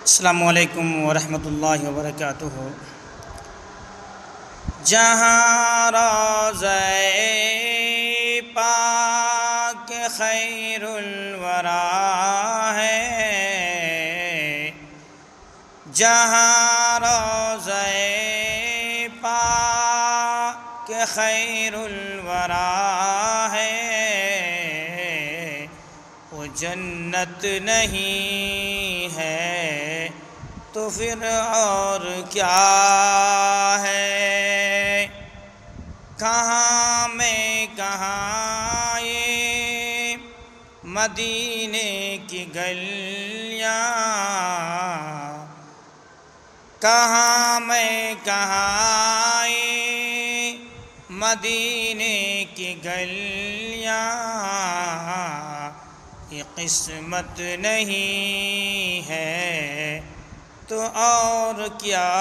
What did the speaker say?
السلام علیکم ورحمۃ اللہ وبرکاتہ۔ جہاں روضہ پاک خیر الورا ہے، جہاں روضہ پاک خیر الورا ہے، وہ جنت نہیں ہے تو پھر اور کیا ہے؟ کہاں میں کہاں یہ مدینے کی گلیاں، کہاں میں کہاں یہ مدینے کی گلیاں، یہ قسمت نہیں ہے تو اور کیا